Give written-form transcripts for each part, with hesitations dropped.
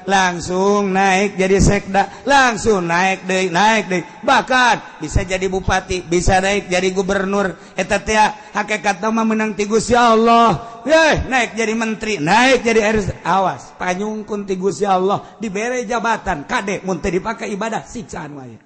langsung naik jadi sekda, langsung naik deui bahkan bisa jadi bupati, bisa naik jadi gubernur. Eta teh hakikatna mah menang ti Gusti Allah. Naik jadi menteri, naik jadi RT. Awas panyungkun ti Gusti Allah dibere jabatan kade mun teu dipake ibadah siksaan wae.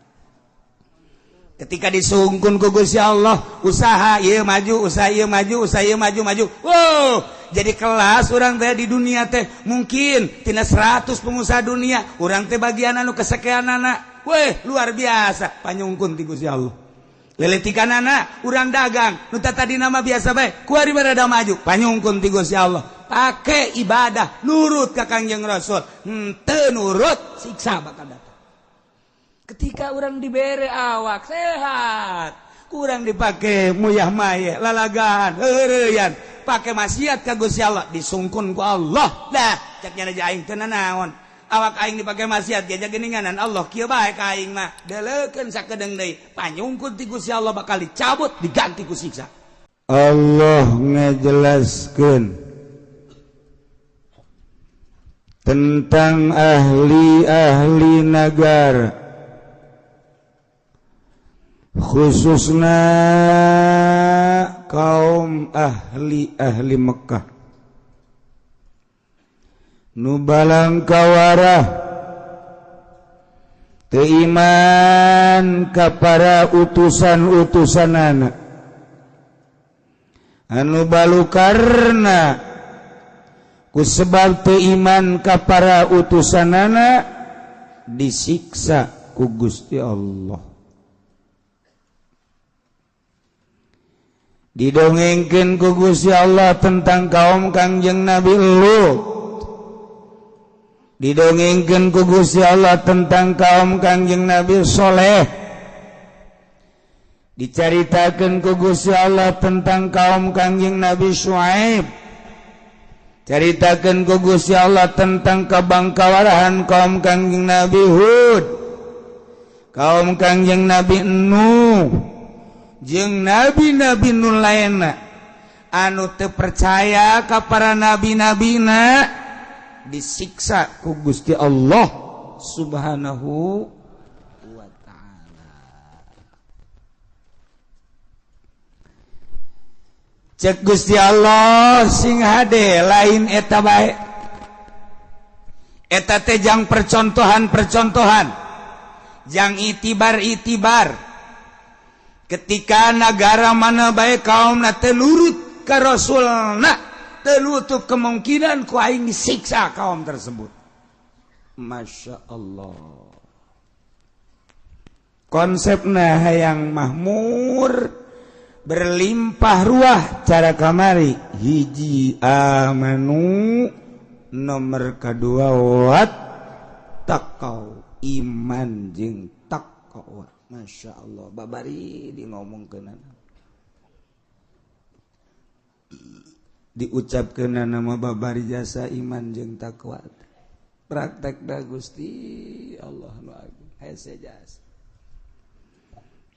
Ketika disungkun ku Gusti Allah, usaha ieu maju, usaha ieu maju, usaha ieu maju. Wow, jadi kelas urang teh di dunia teh mungkin tina 100 pengusaha dunia, urang teh bagian anu kesekianana. Weh, luar biasa panyungkun ti Gusti Allah. Leletikanana urang dagang, nu tadi nama biasa bae, kuari barada maju, panyungkun ti Gusti Allah. Pake ibadah, nurut ka Kangjeng Rasul. Henteu nurut, siksa bakal datang. Ketika orang dibere awak sehat, kurang dipakai muyah maye, lalagan, heureyan, pakai maksiat ka Gusti Allah, disungkun ku Allah. Dah, cek nya aing teu naon. Awak aing dipakai maksiat gejag geuninganan Allah kieu bae ka aing mah. Deleukeun sakedeung deui, panyungkun ti Gusti Allah bakal dicabut, diganti ku siksa. Allah ngejelaskeun tentang ahli-ahli negara, khususnya kaum ahli Mekah nu balang kawarah teu iman ka para utusan-utusanana anu balukarna ku sebab teu iman ka para utusanana disiksa ku Gusti Allah. Didongengkeun ku Gusti Allah tentang kaum Kangjeng Nabi Lut. Didongengkeun ku Gusti Allah tentang kaum Kangjeng Nabi Soleh. Dicaritakeun ku Gusti Allah tentang kaum Kangjeng Nabi Syuaib. Caritakeun ku Gusti Allah tentang kabangkawarahan kaum Kangjeng Nabi Hud, kaum Kangjeng Nabi Nuh, jeung nabi-nabi nu lainna anu teu percaya ka para nabi-nabina disiksa ku Gusti Allah Subhanahu wa taala. Cek Gusti Allah sing hade lain eta bae. Eta teh jang percontohan-percontohan, jang itibar-itibar. Ketika negara mana baik kaum na telurut ke Rasulna, telutup kemungkinan ku aing disiksa kaum tersebut. Masya Allah. Konsepna hayang mahmur, berlimpah ruah cara kamari. Hiji amanu, nomor kedua wat taqau, iman jeung taqwa. Masya Allah, babari di ngomongkeun diucapkeun nama babari jasa iman jeung takwa. Praktek da Gusti Allah nu agung hese jasa.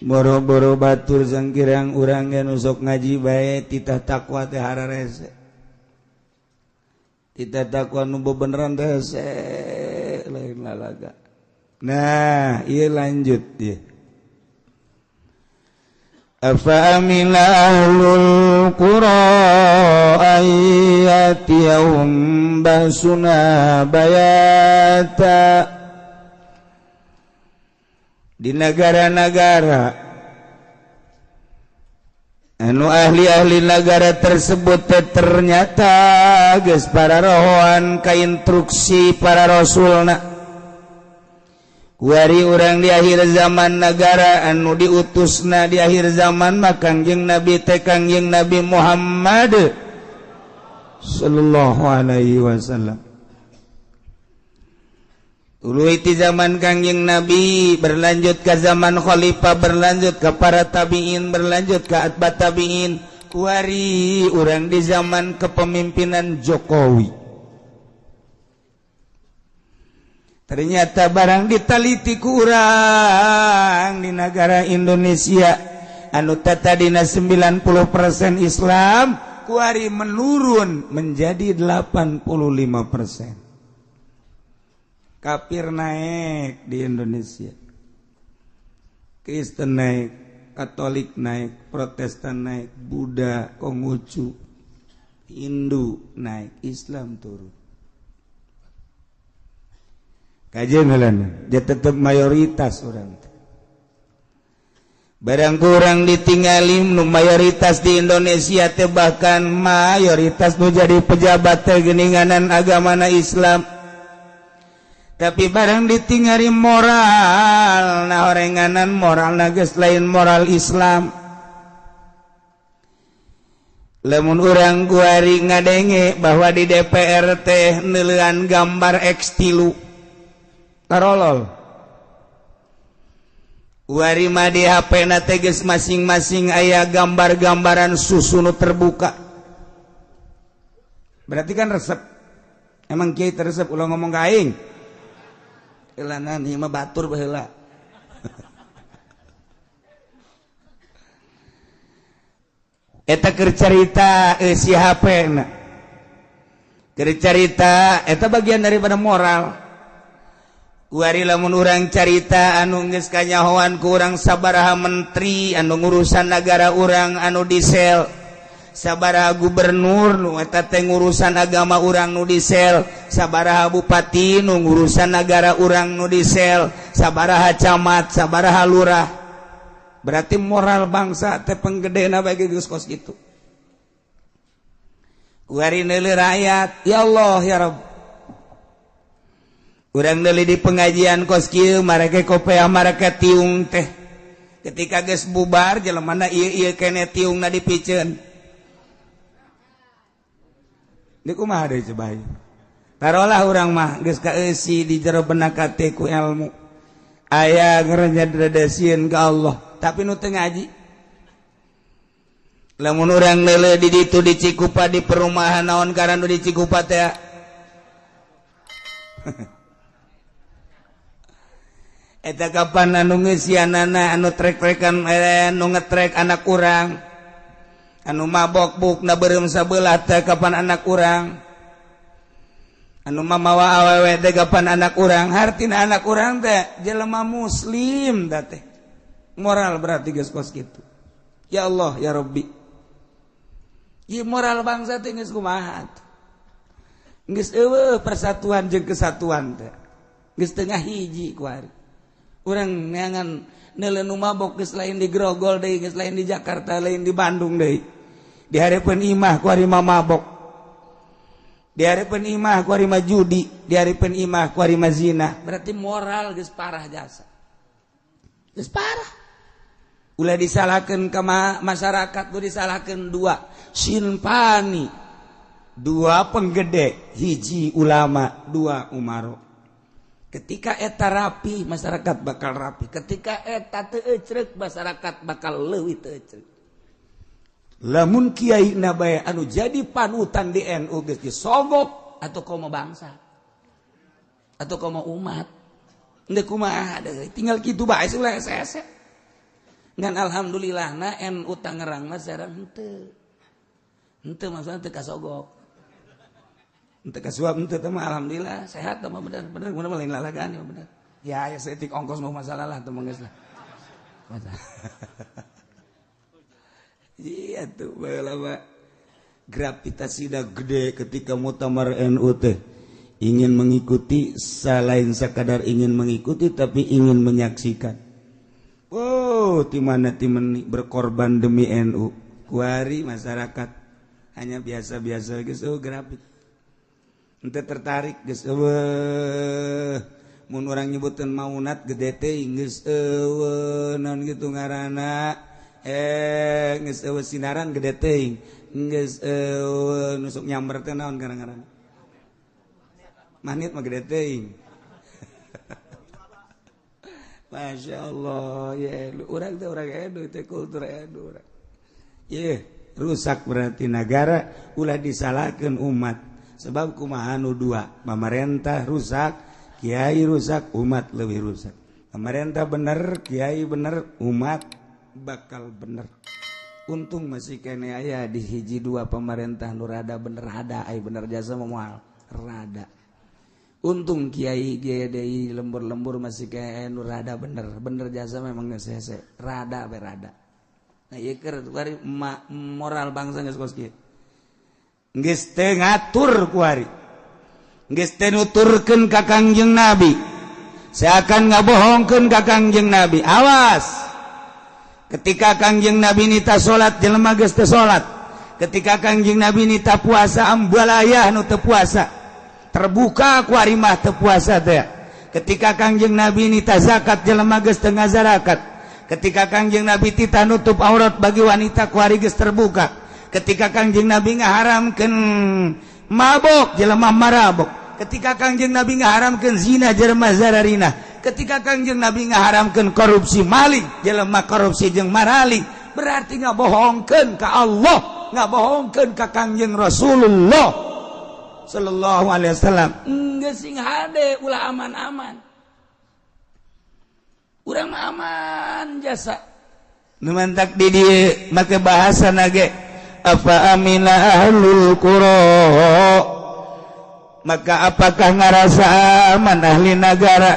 Boro-boro batur sangkirang urang ge nu sok ngaji bae titah takwa teh hararese. Titah takwa nu bebeneran teh hese lain lalaga. Nah, ieu lanjut ieu. Afa amina ahlul qura ayatiyahum basuna bayata. Di negara-negara anu ahli-ahli negara tersebut ternyata geus para rohoan ka instruksi para rasulna. Kuari urang di akhir zaman negara anu diutusna di akhir zaman mah Kangjeng Nabi teh Kangjeng Nabi Muhammad sallallahu alaihi wasallam. Ulu iti zaman Kangjeng Nabi berlanjut ke zaman khalifah, berlanjut ke para tabi'in, berlanjut ke atba tabi'in. Kuari urang di zaman kepemimpinan Jokowi. Ternyata barang ditaliti ku urang di negara Indonesia anu tadina 90% Islam, kuari menurun menjadi 85%. kafir naik di Indonesia, Kristen naik, Katolik naik, Protestan naik, Buddha, Konghucu, Hindu naik, Islam turun. Kajian heulana, dia tetap mayoritas orang. Barang kurang ditinggali nu mayoritas di Indonesia teh bahkan mayoritas nu jadi pejabat teh geuninganan agamana Islam. Tapi barang ditinggali moral, nah orenganan moral geus lain moral Islam. Lamun urang guari ngadenge bahwa di DPR teh neulean gambar X3 tarolol. Guari mah di HP na teh geus masing-masing aya gambar-gambaran susu nu terbuka. Berarti kan resep. Emang kiai resep ulah ngomong ka aing. Elanan ieu mah batur baheula. Eta keur carita si HP-na. Keur carita eta bagian daripada moral. Kuari lamun urang carita anu geus kanyahoan ku urang sabaraha menteri anu ngurusan negara urang anu disel, sabaraha gubernur nu eta teh ngurusan agama urang nu disel, sabaraha bupati nu ngurusan negara urang nu disel, sabaraha camat, sabaraha lurah. Berarti moral bangsa teh penggedena bagi geus kos kitu. Kuari neuleuh rakyat, ya Allah ya Rabb. Urang deuli di pengajian kos kieu mareke kopea mareke tiung teh. Ketika geus bubar jelemana ieu kene tiungna dipiceun. Di kumaha deui coba ieu? Tarolah urang mah geus kaeusi di jero benak hate ku ilmu. Aya ngaranyadradasieun ka Allah, tapi nu teu ngaji. Lamun urang leuleuh di ditu di Cikupa di perumahan naon karana nu di Cikupa teh? Eta kapan anu ngeusianana anu trek-trekan anu ngetrek anak urang anu mabok bukna beureum sabelah teh kapan anak urang anu mamawa awewe teh kapan anak urang hartina anak urang teh jelema muslim da teh moral berarti geus kos kitu. Ya Allah ya Rabbi, ieu moral bangsa teh geus kumaha geus eueuh persatuan jeung kesatuan teh geus teu ngahiji kuari. Urang neangan neuleuh nu mabok geus lain di Grogol deui, geus lain di Jakarta, lain di Bandung deui. Di hareupeun imah ku ari mabok. Di hareupeun imah ku ari judi, di hareupeun imah ku ari zina. Berarti moral geus parah jasa. Geus parah. Ulah disalahkeun ka masyarakat, ulah disalahkeun dua, sinpani. Dua penggede, hiji ulama, dua umaro. Ketika eta rapi, masyarakat bakal rapi. Ketika eta teu ecrek, masyarakat bakal leuwih teu ecrek. Lamun kiai na bae anu jadi panutan di NU geus disogok atuh komo bangsa. Atuh komo umat. Endeu kumaha deui, tinggal kitu bae ulah ese-ese. Ngan alhamdulillahna NU Tangerang mah sareng henteu. Henteu maksudna teu kasogok. Ente kasuap ente mah alhamdulillah sehat mah bener mun lain lalagan ya bener. Ya seetik ongkos mah masalah lah teu geus lah. Iya tuh baheula mah gravitasinya gede ketika muktamar NU teh ingin mengikuti selain sekadar ingin mengikuti tapi ingin menyaksikan. Oh, di mana berkorban demi NU. Kuari masyarakat hanya biasa-biasa geus gravit. Ente tertarik geus mun urang nyebuteun maunat gede teuing geus naon kitu ngaranna geus sinaran gede teuing geus nusuk nyamber teh naon ngaranna manit mah gede teuing. Masya Allah ya urang teh urang edu teh kultur edu urang ye rusak berarti negara ulah disalahkeun umat. Sebab kumaha nu dua, pemerintah rusak, kiai rusak, umat lebih rusak. Pemerintah bener, kiai bener, umat bakal bener. Untung masih kene aya di hiji dua pemerintah nu rada bener ada, ai bener jasa moal rada. untung Kiai Deui lembur-lembur masih kayak rada bener jasa memang geus hese rada nah ieu keur moral bangsa geus kos kieu geus teu ngatur ku ari geus teu nuturkeun ka Kangjeng Nabi seakan ngabohongkeun ka Kangjeng Nabi awas ketika Kangjeng Nabi nita salat jelema geus teu salat ketika Kangjeng Nabi nita puasa ambalaya nu teu puasa terbuka ku ari mah teu puasa teh ketika Kangjeng Nabi nita zakat jelema geus teu ngazarakat ketika Kangjeng Nabi tita nutup aurat bagi wanita ku ari geus terbuka ketika Kangjeng Nabi ngaharamkeun mabok jelema marabok ketika Kangjeng Nabi ngaharamkeun zina jelema zararina ketika Kangjeng Nabi ngaharamkeun korupsi maling jelema korupsi jeung maraling berarti ngabohongkeun ka Allah ngabohongkeun ka Kangjeng Rasulullah sallallahu alaihi wasallam geus sing hade ulah aman-aman urang aman jasa nu mantak di dieu make bahasana ge apa amina ahlul qura maka apakah ngarasa aman ahli nagara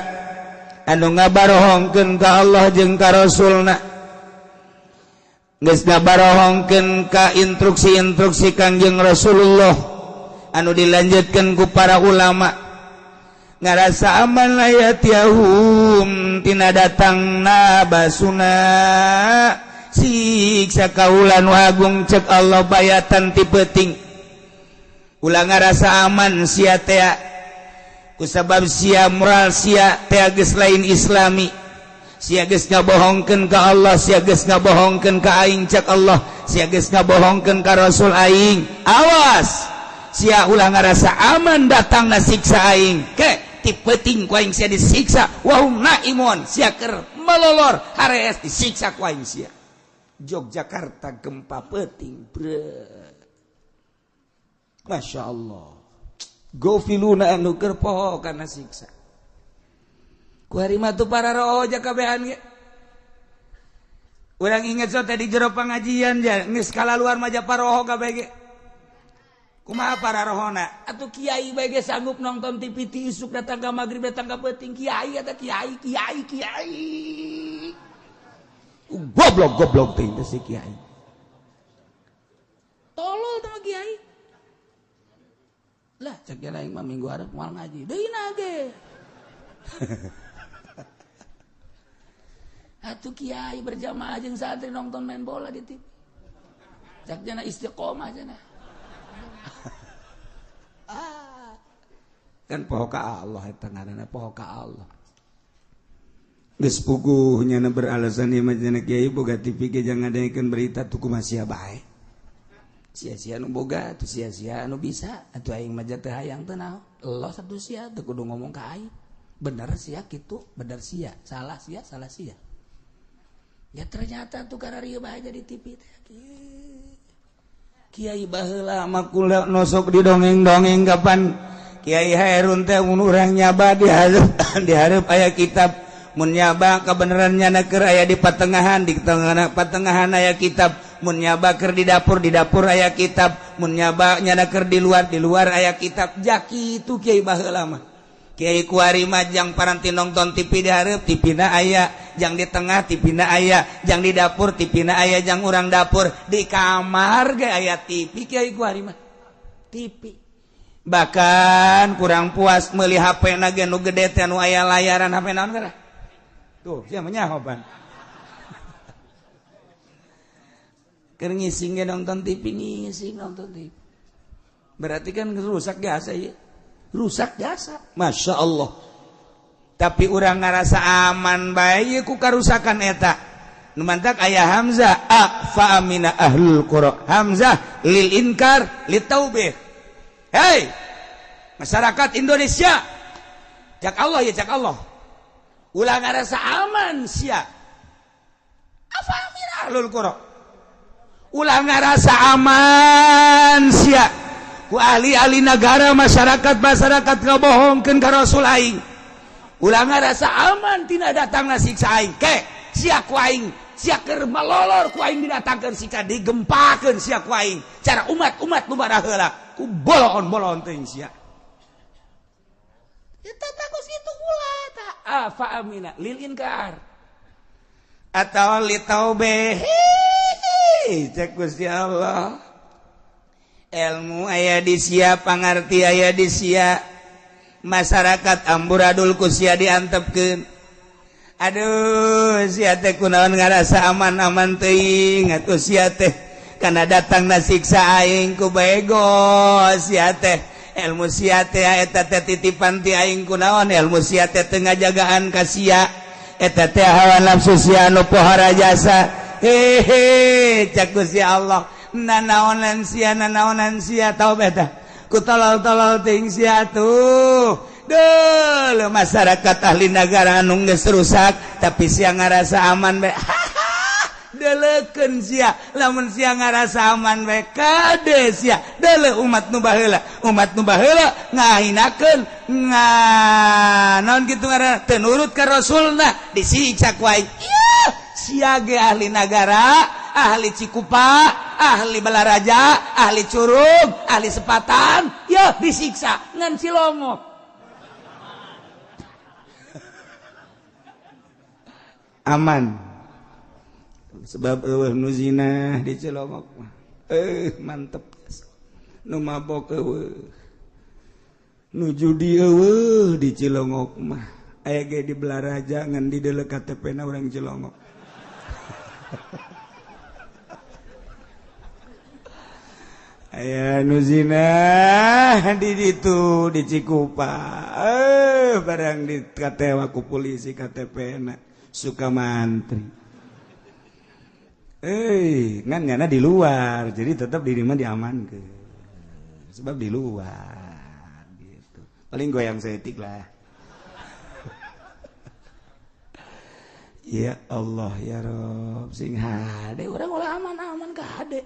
anu ngabarohongkeun ka Allah jeung ka Rasulna geus ngabarohongkeun ka instruksi-instruksi Kangjeng Rasulullah anu dilanjutkan ku para ulama ngarasa aman layatiyahum tina datangna basuna siksa kaulan wagung cek Allah bayatan ti peuting ulah ngarasa aman sia teh kusabab sia moral sia teh geus lain islami sia geus ngabohongkeun ka Allah sia geus ngabohongkeun ka aing cek Allah sia geus ngabohongkeun ka Rasul aing awas sia ulah ngarasa aman datang na siksa aing ke ti peuting ku aing sia disiksa wahum naimun sia keur melolor harees disiksa ku aing sia Yogyakarta gempa peuting bre Masya Allah gofiluna anu keur poho kana siksa ku hari mah tu para roja kabehan ge urang inget so tadi jero pangajian ja geus kalaluar mah ja paroho kabeh ge kumaha para rohona atuh kiai bae ge sanggup nonton TV ti isuk datang ka magrib datang ka peuting kiai eta kiai goblok teh si kiai tolol teh kiai lah cek aing mah minggu hareup moal ngaji deuna ge atuh kiai berjamaah jeung santri nonton main bola di TV cak jana istiqomah jana kan poho ka Allah eta ngaranna poho ka Allah geus puguh nya beralasan ieu mah cenah kiai boga TV ge jangan ngadengekeun berita tuh kumaha sia bae sia-sia nu boga tuh sia-sia nu bisa atuh aing mah teh hayang teh naon Allah satu sia teu kudu ngomong ka aing bener sia kitu bener sia salah sia ya ternyata tuh kararieu bae jadi TV teh Kiai baheula makula nosok di dongeng-dongeng kapan Kiai Hairun teh mun urang nyaba dihareup aya kitab mun nyaba kabenerannya keur aya di patengahan di tengah patengahan aya kitab mun nyaba keur di dapur aya kitab mun nyaba nyana keur di luar aya kitab jak kitu Kiai baheula mah Kiai kuari mah jang paranti nonton TV dihareup TV-na aya jang di tengah TV-na aya jang di dapur TV-na aya jang urang dapur di kamar ge aya TV Kiai kuari mah TV bahkan kurang puas meuli HP-na ge nu gede teh nu aya layaran HP naon kana tuh sia mah nyahoban keur ngising ge nonton TV berarti kan rusak jasa ieu rusak jasa Masya Allah tapi urang ngarasa aman bae ku karusakan eta nu mantak aya hamzah fa amina ahlul qura hamzah lil inkar lit taubih hei masyarakat Indonesia cak Allah ya cak Allah ulah ngarasa aman sia fa amina ahlul qura ulah ngarasa aman sia ku ahli-ahli negara masyarakat ngabohongkeun ka Rasul aing ulah ngarasa aman tina datangna siksa aing ke sia ku aing sia keur malolor ku aing didatangkeun siksa digempakeun sia ku aing cara umat nu baraheula ku bolon teuing sia Eta takos itu kula ta. Fa amina lil inkar. Atau li taubeh. Cek Gusti Allah. Ilmu aya di sia, pangarti aya di sia. Masyarakat amburadul ku sia diantepkeun. Aduh, sia teh kunaon ngarasa aman-aman teuing atuh sia teh. Kana datangna siksa aing ku bego sia teh. Ilmu sia teh eta teh titipan ti aing kunaon ilmu sia teh teu ngajagaan ka sia. Eta teh hawa nafsu sia nu pohara jasa. Hehe, cak Gusti Allah. Nanaonan sia tau beta. Ku tolol-tolol teuing sia tuh. Duh, masyarakat ahli negara anu geus rusak tapi sia ngarasa aman bae. Deleukeun sia, lamun sia ngarasa aman bae kade sia. Deuleu umat nu baheula ngahinakeun naon kitu ngaranna teu nurut ka rasulna disiksa ku aing. Sia ge ahli negara, ahli Cikupa, ahli Balaraja, ahli Curug, ahli Sepatan, ya disiksa ngan Cilongok. Aman. Sebab nu zina di Cilongok mah. Mantep. Nu mabok nu judi di Cilongok mah. Aya ge di Balaraja ngan di deuleu KTP-na urang Cilongok. Aya nu zina di ditu di Cikupa. Barang dikatewa ku polisi KTP-na suka mantri. Ngan nyana di luar, jadi tetap diri mah diamankeun. Sebab di luar gitu. Paling goyang setik lah. Ya Allah ya Rob sing hade urang ulah aman-aman ka hade.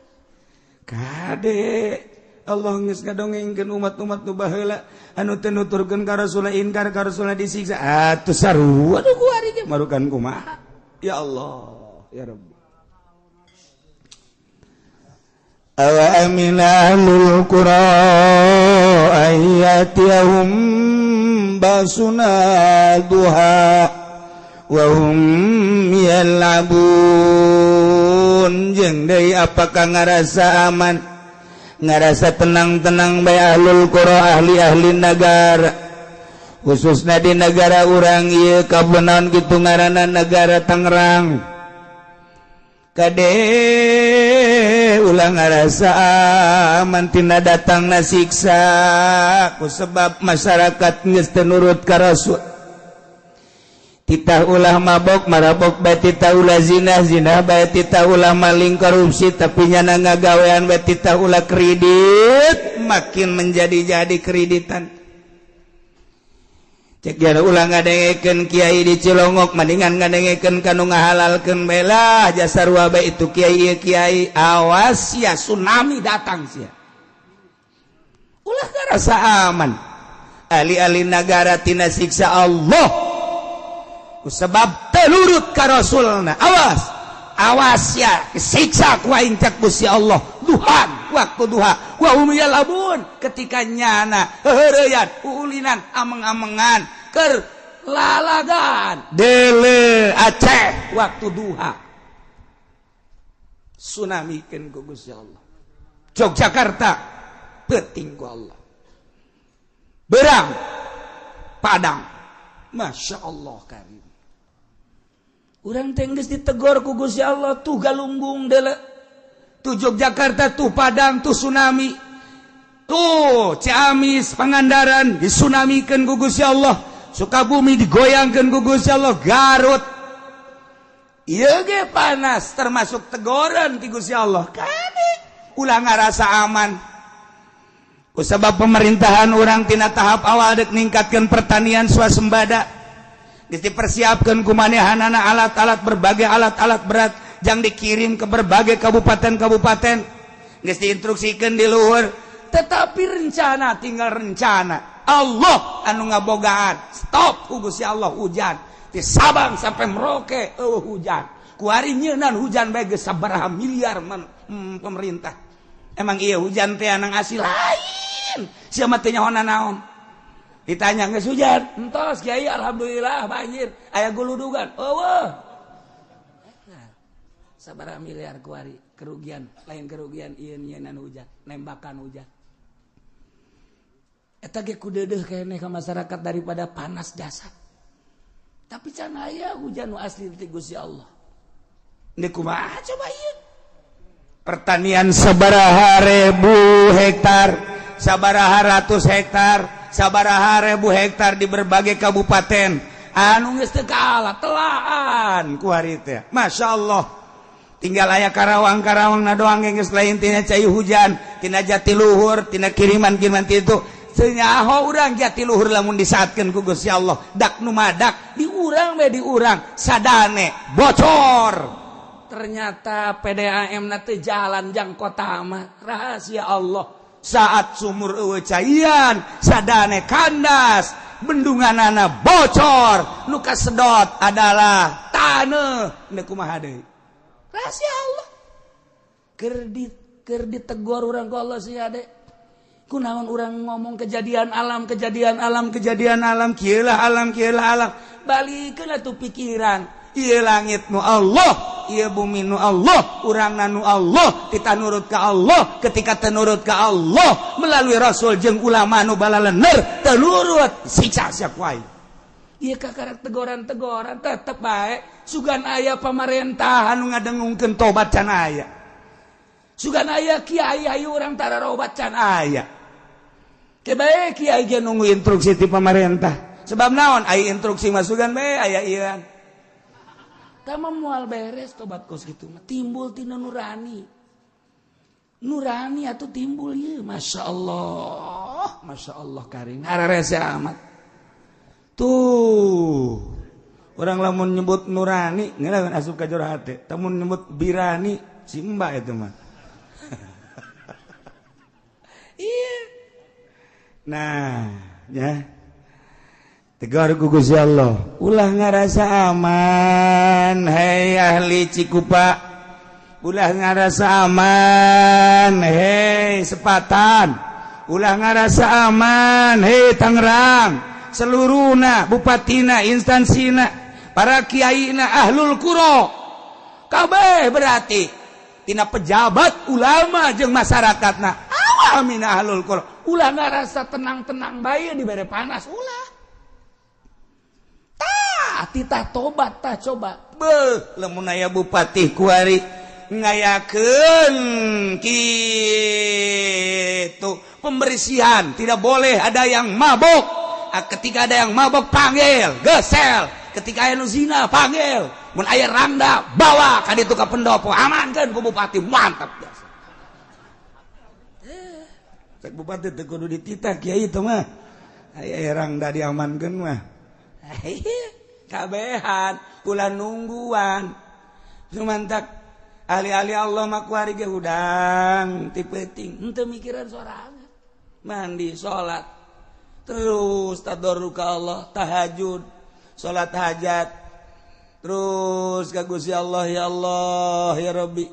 Kade Allah geus ngadongengkeun umat-umat nu baheula anu teu nuturkeun ka Rasulullah inkar ka Rasulullah disiksa. Atuh sarua atuh ku ari ge marukan kumaha. Ya Allah ya Rabb. Awa aminahul qura ayatihum basuna duha wa hum yal'abun jeung deui apakah ngarasa aman ngarasa tenang-tenang bae ahlul qura ahli-ahli negara khususna di negara urang ieu kabenaon kitu ngaranna negara Tangerang kade ulah ngarasa aman tina datangna siksa ku sebab masyarakat geus teu nurut ka Rasul. Titah ulah mabok marabok bae titah ulah zina bae titah ulah maling korupsi tapi nyana ngagawean bae titah ulah kredit makin menjadi-jadi kreditan. Cek jana ulah ngadengekeun kiai di Cilongok mendingan ngadengekeun kanu ngahalalkeun bae lah jasa rua bae itu kiai awas sia tsunami datang sia. Ulah ngarasa aman. Ahli-ahli negara tina siksa Allah. Sebab telurut ka Rasulna awas ya siksa ku aing cak Gusti Allah duhan waktu duha wa hum yalabun ketika nyana heureuyan ulinan ameng-amengan keur lalagan dele Aceh waktu duha tsunamikeun ku Gusti Allah. Yogyakarta penting ku Allah. Berang Padang Masya Allah karim. Urang teh geus ditegor ku Gusti Allah tuh galunggung deuleu. Tuh Yogyakarta, tuh Padang, tuh tsunami. Tuh Ciamis, Pangandaran disunamikeun ku Gusti Allah. Sukabumi digoyangkeun ku Gusti Allah. Garut. Ieu ge panas termasuk tegoran ti Gusti Allah. Kade ulah ngarasa aman. Ku sabab pemerintahan urang tina tahap awal dek ningkatkeun pertanian swasembada. Geus dipersiapkeun ku manehanana alat-alat berbagai alat-alat berat jang dikirim ke berbagai kabupaten-kabupaten. Geus diinstruksikeun di luhur, tetapi rencana tinggal rencana. Allah anu ngabogaan. Stop ku Gusti Allah hujan. Di Sabang sampai Merauke hujan. Ku ari nyeunan hujan bae geus sabaraha miliar pemerintah. Emang iya hujan teh anang hasil lain. Sia mah teh nyaho naon. ditanya geus hujan entos Kiai alhamdulillah banjir aya guludugan eueuh sabaraha miliar kuari kerugian lain kerugian ieu nyeunana hujan nembakan hujan eta ge kudeudeuh keneh ka masyarakat daripada panas jasad tapi can aya hujan nu asli ti Gusti Allah ini kumaha coba ieu pertanian sabaraha ribu hektar sabaraha ratus hektar sabaraha ribu hektar di berbagai kabupaten anu geus teu kaala telaan ku hari teh masyaallah tinggal aya karawang-karawangna doang geus lain tina cai hujan tina jatiluhur tina kiriman-kiriman ti itu senyaho urang jatiluhur lamun disaatkeun ku Gusti Allah dak nu madak di urang we di urang sadane bocor ternyata PDAM na teu jalan jang kota mah rahasia Allah saat sumur eueuh caian sadane kandas bendunganana bocor nu kasedot adalah taneuh nu kumaha deui rahasia Allah keur ditegur urang ku Allah sia ade kunaon urang ngomong kejadian alam kieu lah alam balikeun atuh pikiran ieu langit nu Allah ieu bumi nu Allah urangna nu Allah kita nurut ka Allah ketika teu nurut ka Allah melalui rasul jeung ulama nu balaleuneur teu nurut siksa sia kuai ieu kakarak teguran tetep bae sugan aya pamarentah anu ngadengungkeun tobat can aya sugan aya kiai ayu urang tararobat can aya teu bae kiai ge nunggu instruksi ti pamarentah sebab naon aya instruksi mah sugan bae aya ieu tama moal beres tobat kos kitu mah timbul tina nurani atuh timbul ieu masyaallah karing hararese amat tuh urang lamun nyebut nurani ngeunaheun asup ka jero hate tamun nyebut birani simba eta mah iya nah ya tegar ku Gusti Allah ulah ngarasa aman hei ahli Cikupa ulah ngarasa aman hei Sepatan ulah ngarasa aman hei Tangerang seluruhna bupatina instansina para kiaina ahlul qura kabeh berarti tina pejabat ulama jeung masyarakatna awamina ahlul qura ulah ngarasa tenang-tenang bae dibere panas ulah titah tobat tah coba beuh lamun aya bupati kuari ngayakeun kitu pembersihan tidak boleh ada yang mabok ketika ada yang mabok panggil gesel ketika aya nu zina panggil mun aya randa bawa ka ditu ka pendopo amankeun ku bupati mantap biasa cek bupati teu kudu dititah kiai teh mah aya randa diamankeun mah kabehan pula nungguan sumantak ahli-ahli Allah mah kuari ge hudang ti peuting henteu mikiran sorangan mandi salat terus tadarruk ka Allah tahajud salat hajat terus ka Gusti Allah ya Rabbi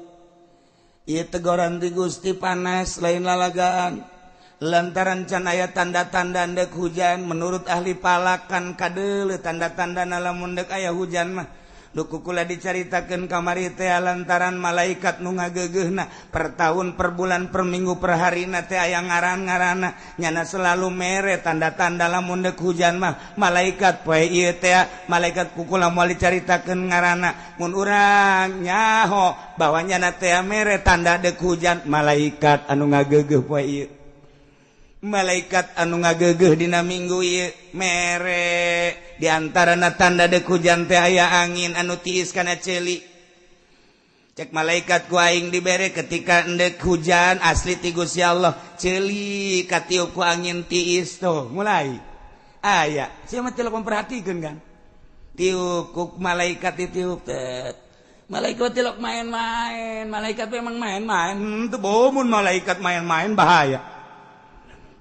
ieu teguran ti Gusti panas lain lalagaan lantaran can aya tanda-tanda ndek hujan menurut ahli palakan kadeuleu tanda-tanda lamun ndek aya hujan mah duku kula dicaritakeun kamari teh lantaran malaikat nu ngageugeuhna per tahun per bulan per minggu per harina teh aya ngaran-ngaranna nyana selalu mere tanda-tanda lamun ndek hujan mah malaikat poe ieu teh malaikat kukula moal dicaritakeun ngaranna mun urang nyaho bahwa nyana teh mere tanda ndek hujan malaikat anu ngageugeuh poe ieu malaikat anu ngageugeuh dina minggu ieu mere diantarana tanda dek hujan teh aya angin anu tiis kana ceuli cek malaikat ku aing dibere ketika endek hujan asli ti Gusti Allah ceuli katiup ku angin tiis tuh mulai aya sia mah telok memperhatikeun kan tiup ku malaikat ditiup teh malaikat telok main-main malaikat memang main-main teu mun malaikat main-main bahaya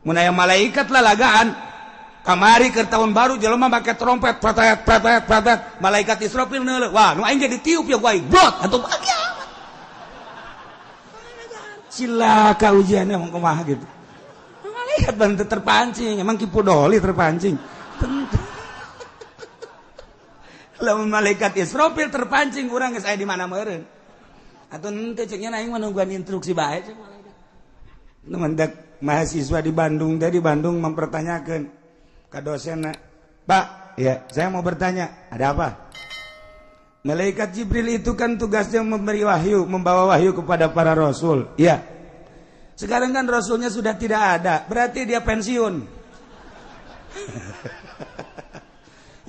mun aya malaikat lalagaan kamari ke tahun baru jelema make trompet pratet malaikat Israfil neuleuh wah nu aing jadi tiup ya gua brot atuh bahagia amat cilaka ujiannya mau kumaha gitu malaikat bantu terpancing emang kipu doli terpancing lamun malaikat Israfil terpancing urang geus aya di mana meureun atuh henteu ceknya aing menungguan instruksi bae cek malaikat mendak mahasiswa di Bandung mempertanyakan ka dosenna Pak ya saya mau bertanya ada apa malaikat Jibril itu kan tugasnya memberi wahyu membawa wahyu kepada para rasul iya sekarang kan rasulnya sudah tidak ada berarti dia pensiun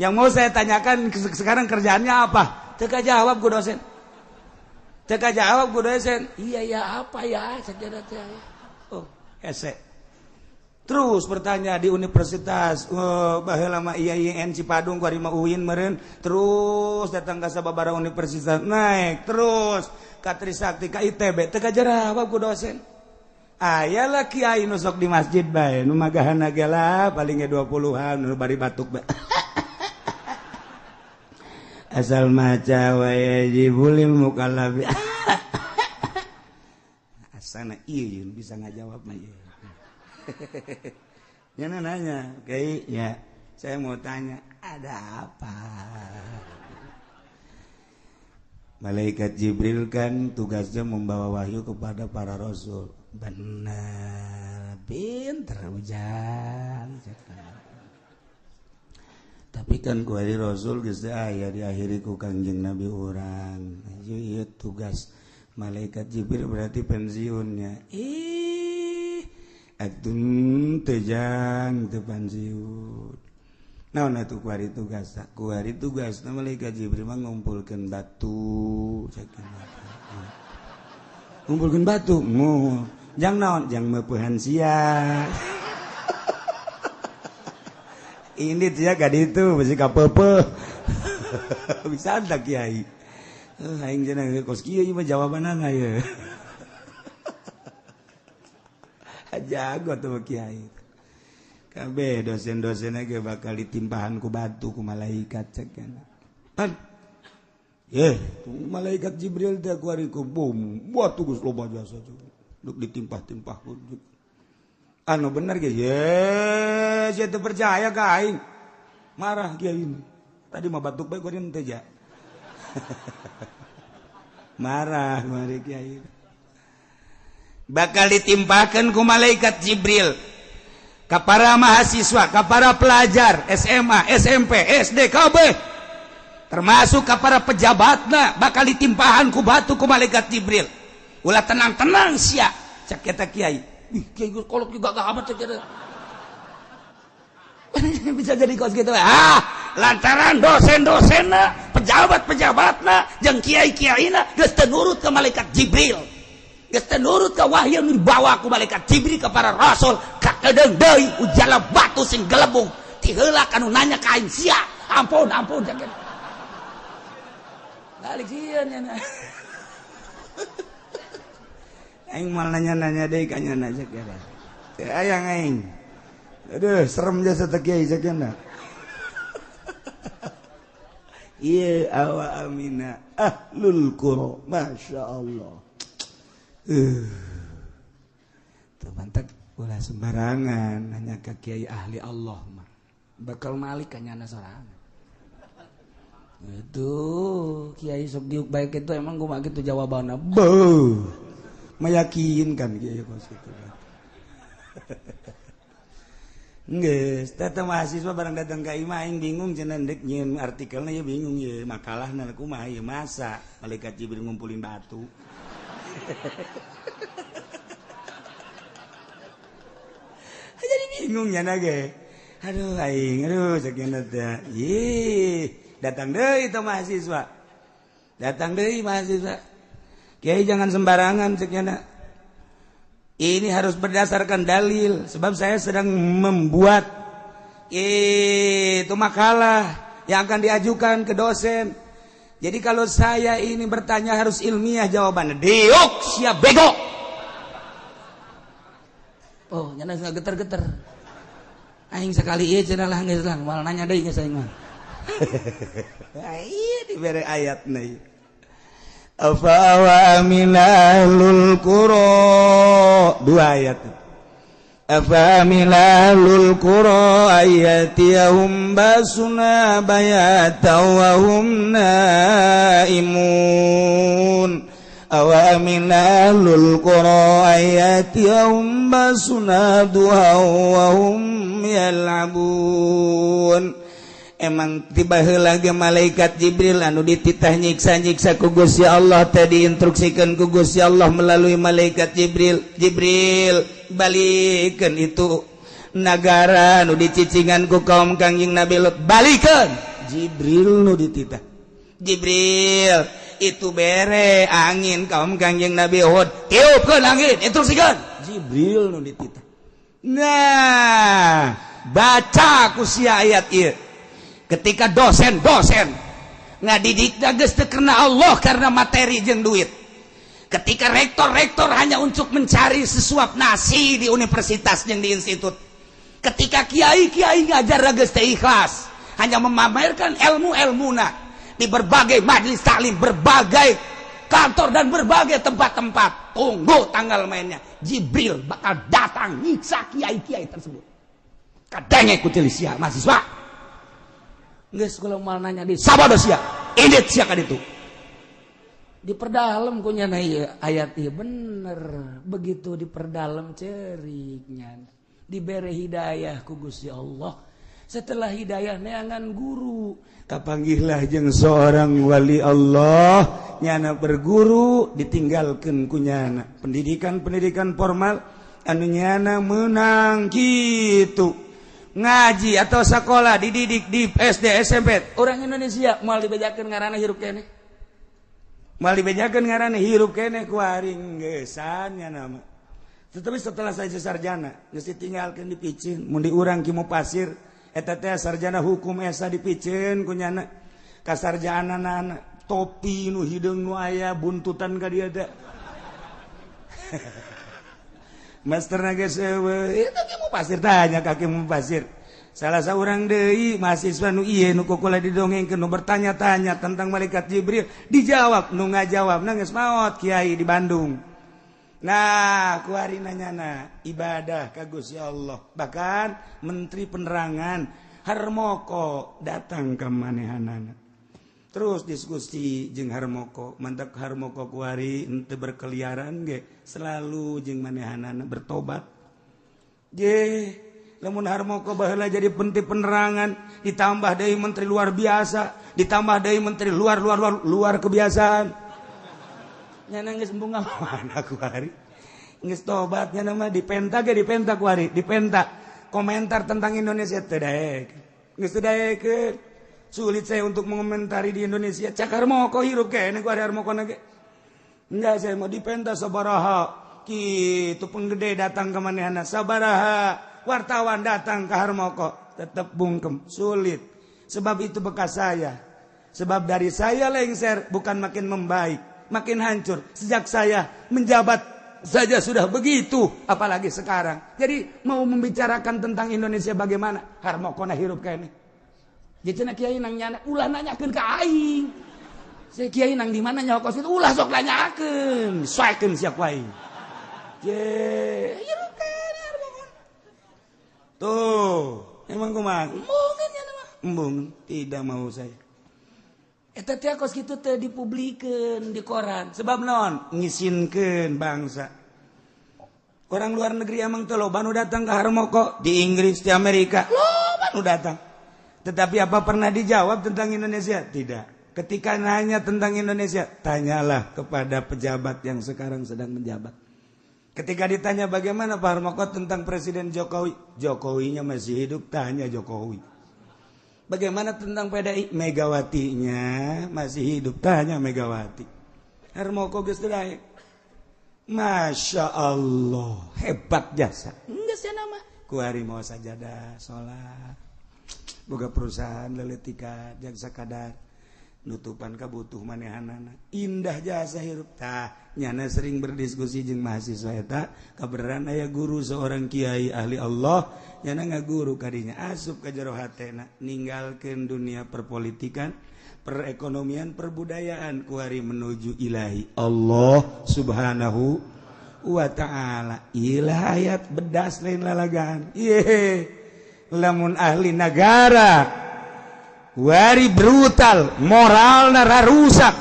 yang mau saya tanyakan sekarang kerjaannya apa teka jawab ku dosen iya ya apa ya saja oh hese terus bertanya di universitas baheula mah IAIN Cipadung ku mah UIN meureun terus datang ka sababaraha universitas naik terus ka Trisakti ka ITB teu kajawab ku dosen aya lah kiai nu sok di masjid bae nu magahana ge lah paling ge 20-an nu bari batuk bae asal maca wa yajibul mukallaf asana ieu bisa ngajawab mah ieu Yana nanya, Kiai, ya, saya mau tanya, ada apa? Malaikat Jibril kan tugasnya membawa wahyu kepada para rasul. Benar, pinter hujan. Tapi kan kuari rasul geus aya diakhiri ku Kangjeng Nabi urang. Ieu tugas malaikat Jibril berarti pensiunnya. Atun tejang teu pensiun. Naon atuh kuari tugas? Kuari tugas na malaikat Jibril mah ngumpulkeun batu. Ngumpulkeun batu. Jang naon? Jang meupeuhan sia. Ini tia ka ditu bisi ka peupeuh. Bisa da kiai. Aing cenah kos kieu mah jawabanana ye. Jago tuh kiai. Kabeh dosen-dosen ge bakal ditimpahan ku batu ku malaikat cenah. Pan. Tuh malaikat Jibril teh kuari ku bom. Batu geus loba jasa juga. Duk ditimpah-timpah ku. Anu bener ge. Saya teu percaya ka aing. Marah kiai ini. Tadi mah batuk bae kuari teh ja. Marah mari kiai. Bakal ditimpakan ku malaikat Jibril ka para mahasiswa, ka para pelajar SMA, SMP, SD, KB termasuk ka para pejabatna bakal ditimpahan ku batu ku malaikat Jibril. Ulah tenang-tenang sia cek eta kiai. Ih kiai kolot juga gak amat cek eta. Bisa jadi kos gitu. Lantaran dosen-dosenna, pejabat-pejabatna jeung kiai-kiaina geus teu nurut ka malaikat Jibril. Geus nurut ka wahyu nu dibawa ku malaikat Jibril ka para rasul ka kedeung deui ujala batu sing gelembung ti heula anu nanya ka aing sia ampun jaket balik sieun nya aing mal nanya-nanya deui ka nya jaket teu aya aing aduh serem jasa teh kiai sakena ieu awa amina ahlul qura masyaallah. Mantap ulah sembarangan nanya ke kiai ahli Allah mah bakal malik kanyana sorangan itu kiai sok diuk baik itu emang kumaha kitu jawabanna beuh meyakinkan kiai kos kitu geus tata mahasiswa barang datang ka imah aing bingung cenah dek nyieun artikelna ya bingung ye makalahna kumaha ye masa malaikat Jibril ngumpulin batu. Jadi bingung ya nage. Aduh aing, aduh sakena teh. Datang deui itu mahasiswa. Datang deui mahasiswa. Kiai jangan sembarangan sakena. Ini harus berdasarkan dalil sebab saya sedang membuat itu makalah yang akan diajukan ke dosen. Jadi kalau saya ini bertanya harus ilmiah jawabannya. Diuk siap bego. Oh, nyana nggak geter-geter. Aing sekali ieu cenah lah geus lah, mal nanya deui geus aing mah. Ieu dibere ayatna ieu. Afa wa aminalul qura. 2 ayat. Afamilalul qura ayatiyahum basuna bayatan wa hum naimun awaminalul qura ayatiyahum basuna duha wa hum yal'abun. Emang tiba heula ge malaikat Jibril anu dititah nyiksa-nyiksa ku Gusti Allah tadi instruksikan ku Gusti Allah melalui malaikat Jibril. Jibril balikeun itu nagara nu dicicingan ku kaum Kangjeng Nabi Lut, balikeun. Jibril nu dititah. Jibril itu bere angin kaum Kangjeng Nabi Hud, tiupkeun angin, instruksikeun. Jibril nu dititah. Nah, baca ku sia ayat ieu. Ketika dosen ngadidik geus teu karena Allah, karena materi jeung duit. Ketika rektor hanya untuk mencari sesuap nasi di universitas jeung di institut. Ketika kiai ngajar geus teu ikhlas, hanya memamerkan ilmu-ilmuna di berbagai majelis taklim, berbagai kantor dan berbagai tempat-tempat. Tunggu tanggal mainnya. Jibril bakal datang nyiksa kiai-kiai tersebut. Kadenge ku teu sia mahasiswa. Geus kalau mal nanya di sabada sia indit sia ka ditu diperdalam ku nya ayat ieu bener begitu diperdalam ceriknya dibere hidayah ku Gusti Allah. Setelah hidayah neangan guru kapanggihlah jeung seorang wali Allah nyana berguru ditinggalkeun ku nyana pendidikan formal anu nyana meunang kitu ngaji atau sekolah dididik di SD SMP orang Indonesia mal dibejakeun ngaranna hirup keneh, mal dibejakeun ngaranna hirup keneh ku aring geesan nya nama. Tetapi setelah saya sarjana geus ditinggalkeun di Picieun mun di urang Ki Mupasir eta teh sarjana hukum esa di Picieun ku nyana kasarjanana topi nu hideung nu aya buntutan ka dieu teh masterna geus eueuh eta Ki Mupasir tanya ka Ki Mupasir salah saurang deui mahasiswa nu ieu nu kokola didongengkeun nu bertanya-tanya tentang malaikat Jibril dijawab nu ngajawabna geus maot kiai di Bandung. Nah ku ari nanyana ibadah ka Gusti Allah bahkan menteri penerangan Harmoko datang ka manehanana terus diskusi jeung Harmoko mantak Harmoko kuari henteu berkeliaran ge selalu jeung manehanana bertobat je lamun Harmoko baheula jadi menteri penerangan ditambah deui menteri luar biasa ditambah deui menteri luar kebiasaan nyana geus embung ngawana kuari geus tobat nya mah dipenta kuari dipenta komentar tentang Indonesia teu daek geus teu daekeun. Sulit saya untuk mengomentari di Indonesia. Cak Harmoko hirup kene ku ada Harmoko nage. Enggak saya mau dipenta sabaraha. Kitu penggede datang ke manehna sabaraha. Wartawan datang ke Harmoko. Tetap bungkem. Sulit. Sebab itu bekas saya. Sebab dari saya lengser bukan makin membaik. Makin hancur. Sejak saya menjabat saja sudah begitu. Apalagi sekarang. Jadi mau membicarakan tentang Indonesia bagaimana. Harmoko na hirup kene. Jadi kiai nang nyana ulah nanyakeun ka aing. Saya kiai nang di mana nyawa kos itu ulah sok nanyakeun, saekeun sia ku aing. Ye, hirup kana Harmoko. Tuh, emang kumaha? Embungeun nya mah. Embung, tidak mau saya. Eta teh kos kitu teh dipublikeun di koran. Sebab naon? Ngisinkeun bangsa. Orang luar negeri emang teh loba nu datang ke Harmoko di Inggris, di Amerika. Loba nu datang. Tetapi apa pernah dijawab tentang Indonesia? Tidak. Ketika nanya tentang Indonesia, tanyalah kepada pejabat yang sekarang sedang menjabat. Ketika ditanya bagaimana Pak Harmoko tentang Presiden Jokowi, Jokowinya masih hidup, tanya Jokowi. Bagaimana tentang PDI? Megawatinya masih hidup, tanya Megawati. Harmoko geus teu daek. Masya Allah, hebat jasa. Geus cenah mah. Ku hari mau sajadah, salat. Boga perusahaan leletika jeung sakadar nutupan kabutuh manehanana indah jasa hirup tah nyana sering berdiskusi jeung mahasiswa eta kabeneran aya guru seorang kiai ahli Allah nyana ngaguru kadinya asup ka jero hatena ninggalkeun dunia perpolitikan perekonomian perbudayaan ku hari menuju ilahi Allah subhanahu wa ta'ala. Ilah ayat bedas lain lalagan. Lamun ahli negara wari brutal, moral nara rusak,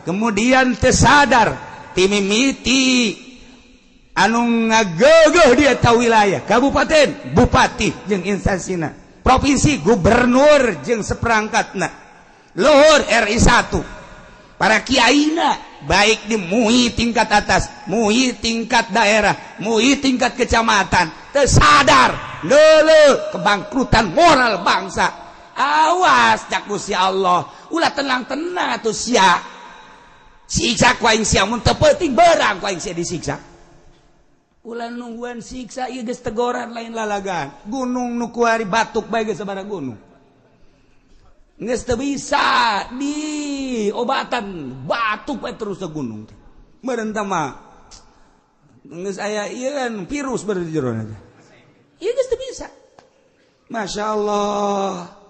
kemudian tersadar timimiti anu ngageueuh dia tahu wilayah kabupaten, bupati jeung instansina, provinsi, gubernur jeung seperangkatna, luhur RI 1, para kiaina baik di MUI tingkat atas, MUI tingkat daerah, MUI tingkat kecamatan, tersadar leuleuh kebangkrutan moral bangsa. Awas cak Gusti Allah, ulah tenang-tenang atuh sia. Siksa ku aing sia mun teu peuting beurang ku aing sia disiksa. Ulah nungguan siksa ieu geus tegoran lain lalagan. Gunung nu kuari batuk bae geus sabaraha gunung. Geus teu bisa diobatan batuk bae terus ke gunung. Meureun tah mah geus aya ieu kan virus beureun di jerona teh. Ieu geus teu bisa. Masya Allah.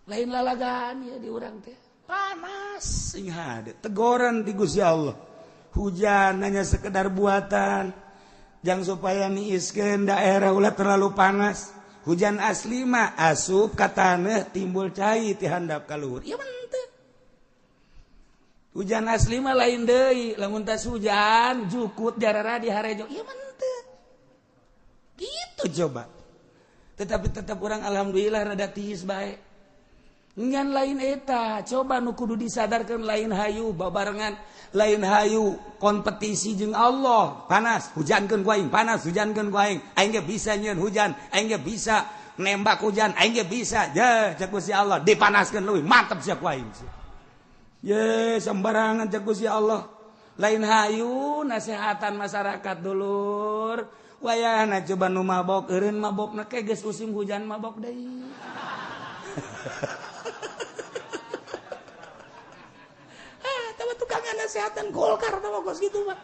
Lain lalagan ya di urang teh panas sing hade tegoran ti Gusti Allah. Hujan hanya sekedar buatan jang supaya niiskeun daerah ulah terlalu panas. Hujan asli mah asup ka taneuh timbul cai ti handap ka luhur. Ieu mah teu. Hujan asli mah lain deui, lamun tas hujan jukut jarara di harejo. Ieu mah teu. Gitu coba. Tetapi tetap orang alhamdulillah rada tiis bae. Ngan lain eta, coba nu kudu disadarkan lain hayu babarengan, lain hayu kompetisi jeung Allah. Panas, hujankeun ku aing, panas, hujankeun ku aing. Aing ge bisa nyieun hujan, aing ge bisa nembak hujan, aing ge bisa. Ya, cek Gusti Allah, dipanaskeun leuwih, mantep sia ku aing. Ye, sembarangan cek Gusti Allah. Lain hayu nasehatan masyarakat dulur. Wayahna coba nu mabok, eureun mabokna ke geus musim hujan mabok deui. Tukangan nasehatan Golkar tau kos gitu mah.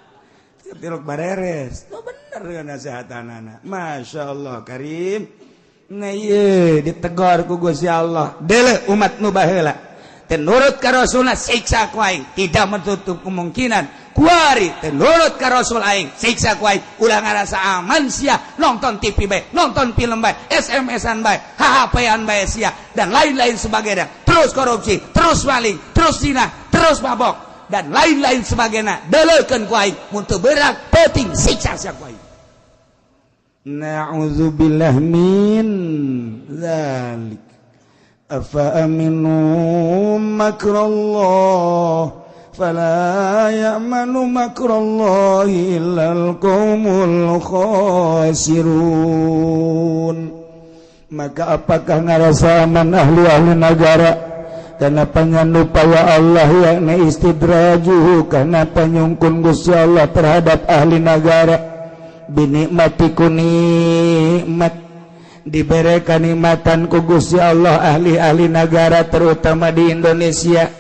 Tilok bareres. Oh bener kan nasehatan anak. Masya Allah Karim. Nah iya ditegur ku Gusti Allah. Deuleuh umat nu baheula. Teu nurut ka Rasulna siksa ku aing. Tidak menutup kemungkinan kuari teu nurut ka Rasul aing. Siksa ku aing. Ulah ngarasa aman sia nonton TV bae, nonton film bae, SMS-an bae, HP-an bae sia dan lain-lain sebagainya. Terus korupsi, terus maling, terus zina, terus mabok dan lain-lain sebagainya. Deuleukeun ku aing mun teu beurang peuting siksa sia ku aing. Na'udzubillah min dzalik. Afa aminu makrallah fala ya'manu makrallahi illal qaumul khasirun. Maka apakah ngarasa aman ahli negara karena panyandupaya Allah yakni istidrajuhu karena penyungkun Gusti Allah terhadap ahli negara binikmatiku nikmat diberi kenikmatan ku Gusti Allah ahli-ahli negara terutama di Indonesia.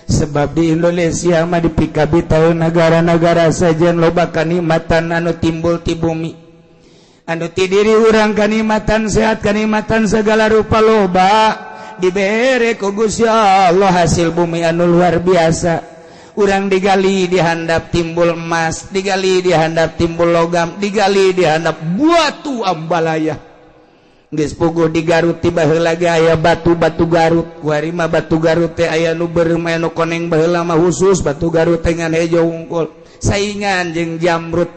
Sebab di Indonesia mah dipikabi tahu negara-negara saja loba kenikmatan anu timbul ti bumi. Anu ti diri urang kenikmatan sehat, kenikmatan segala rupa loba dibere ku Gusti Allah hasil bumi anu luar biasa. Urang digali dihandap timbul emas, digali dihandap timbul logam, digali dihandap batu ambalaya. Geus puguh di Garut ti baheula ge aya batu-batu Garut. Kuari mah batu Garut teh aya nu beureum aya nu koneng baheula mah khusus batu Garut teh ngan hejo wungkul. Saingan jeung Jamrud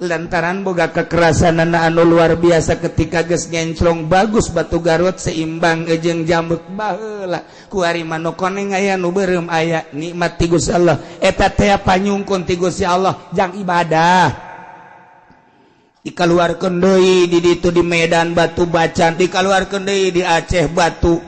lantaran boga kekerasanana anu luar biasa ketika geus ngenclong bagus batu Garut seimbang jeung Jamrud baheula. Kuari mah nu koneng aya nu beureum aya nikmat ti Gusti Allah. Eta teh panyungkun ti Gusti Allah jang ibadah. Dikaluarkeun deui di ditu di Medan batu bacan, dikaluarkeun deui di Aceh batu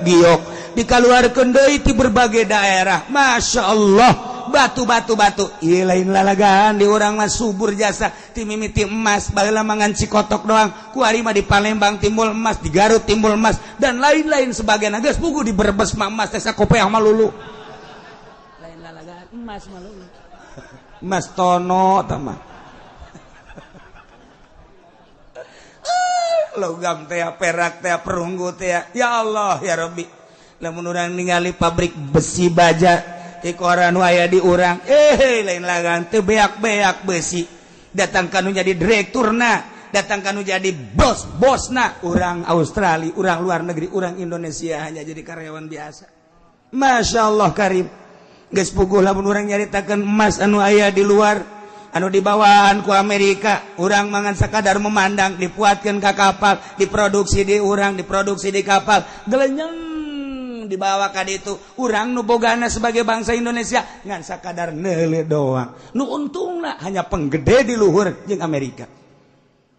giok, dikaluarkeun deui ti berbagai daerah. Masya Allah batu-batu ieu lain lalagaan di urang mah subur jasa ti mimiti emas baheula mangan cikotok doang. Kuari mah di Palembang timbul emas, di Garut timbul emas dan lain-lain sebagainya. Geus puguh di Brebes mah emas teh sakopeah mah lulu. Lain lalagaan emas mah lulu. Emas tono tah mah. Logam teh perak teh perunggu teh ya Allah ya Rabbi lamun urang ningali pabrik besi baja koran aya di urang lain lagan teu beak-beak besi datang kanu jadi direkturna datang kanu jadi bosna urang Australia urang luar negeri urang Indonesia hanya jadi karyawan biasa. Masya Allah karim geus puguh lamun urang nyaritakeun emas anu aya di luar anu dibawaan ku Amerika urang mangan sakadar memandang dipuatkeun ka kapal diproduksi di urang diproduksi di kapal gelenyeng dibawa ka ditu urang nu bogana sebagai bangsa Indonesia ngan sakadar neule doang nu untungna hanya penggede di luhur jeung Amerika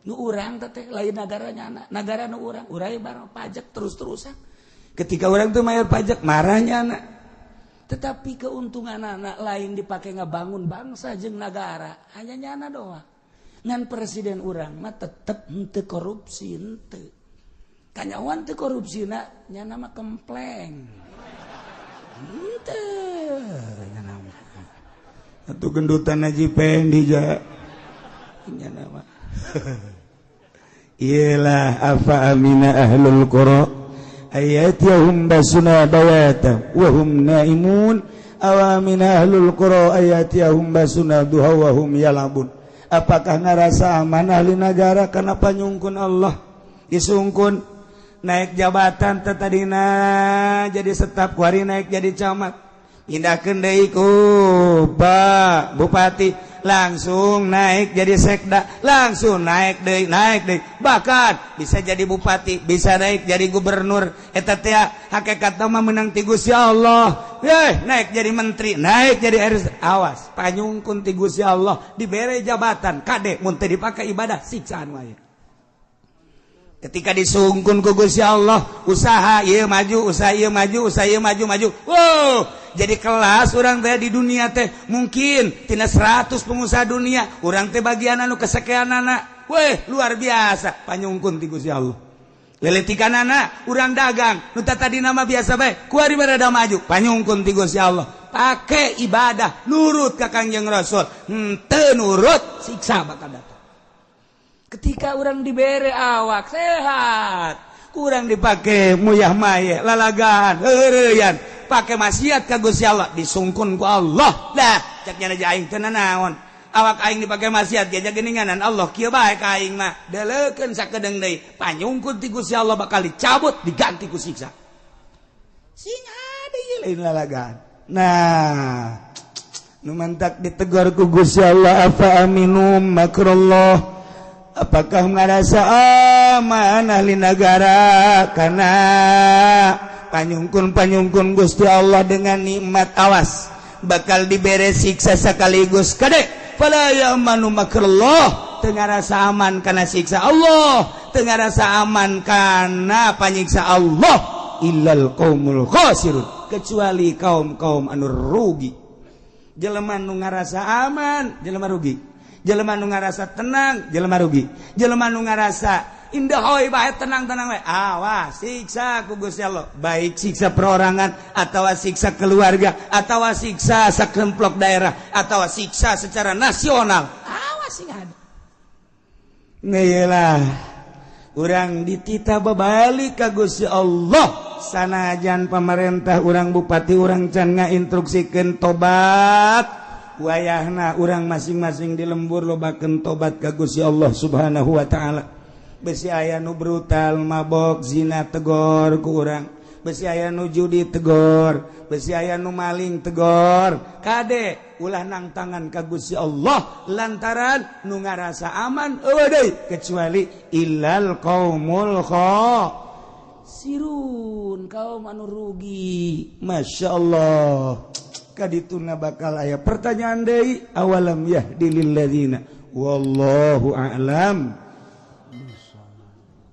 nu urang teh lain nagaranya negara nu urang urai barang pajak terus-terusan ketika urang teu mayar pajak marahnya anak tetapi keuntungan anak lain dipakai ngabangun bangsa jeung negara hanya nyana doang ngan presiden urang mah tetep henteu korupsi henteu kanyawan teu korupsina nyana mah kempleng henteu nyana mah atuh gendutan Haji Pendi ja nyana mah iyalah afa amina ahlul qura ayatihum basuna bayata wa hum naimun awamina ahlul qura ayatihum basuna duha wa hum yalabun apakah ngarasa aman ahli negara kana panyungkun Allah disungkun naik jabatan tadina jadi staf kuari naik jadi camat pindahkeun deui ku Pak Bupati langsung naik jadi sekda langsung naik deui bahkan bisa jadi bupati bisa naik jadi gubernur eta teh hakikatna mah meunang ti Gusti Allah naik jadi menteri naik jadi RS awas panyungkun ti Gusti Allah dibere jabatan kade mun teu dipake ibadah siksaan wae. Ketika disungkun ku Gusti Allah usaha ieu maju usaha ieu maju usaha ieu maju wow jadi kelas urang teh di dunia teh mungkin tina 100 pengusaha dunia urang teh bagian anu kesekianana luar biasa panyungkun ti Gusti Allah leletikanana urang dagang nu tadina mah biasa bae kuari barada maju panyungkun ti Gusti Allah pake ibadah nurut ka Kangjeng Rasul henteu nurut siksa bakal datang. Ketika orang dibere awak sehat kurang dipakai muyah maye lalagaan heureyan pakai maksiat ka Gusti Allah disungkun ku Allah dah cek nya aing teu naon awak aing dipakai maksiat ge geuninganan Allah kieu bae ka aing mah deleukeun sakedeung deui panyungkun ti Gusti Allah bakal dicabut diganti ku siksa singa deui lain lalagaan. Nah nu mantak ditegur ku Gusti Allah afa aminum makrullah apakah ngarasa aman ahli negara karena panyungkun Gusti Allah dengan nikmat awas bakal dibere siksa sekaligus kade fala ya'manu makrullah teu ngarasa aman kana siksa Allah teu ngarasa aman kana panyiksa Allah illal qaumul khasirun kecuali kaum-kaum anu rugi jelema nu ngarasa aman jelema rugi jelema nu ngarasa tenang jelema rugi jelema nu ngarasa indah hoy bae tenang-tenang bae awas siksa ku Gusti Allah baik siksa perorangan atau siksa keluarga atau siksa sakremplok daerah atau siksa secara nasional awas sing ada ngeulah urang ditita babalik ka Gusti Allah sanajan pamarentah urang bupati urang can ngainstruksikeun tobat wayahna urang masing-masing di lembur lobakeun tobat ka Gusti Allah Subhanahu wa taala. Besi aya nu brutal mabok zina tegor ku urang, besi aya nu judi tegor, besi aya nu maling tegor. Kade ulah nang tangan ka Gusti Allah lantaran nu ngarasa aman eueuh deui kecuali illal qaumul khasirun kaum anu rugi. masyaallah kadituna bakal aya pertanyaan deui awalam yahdilil ladzina wallahu a'lam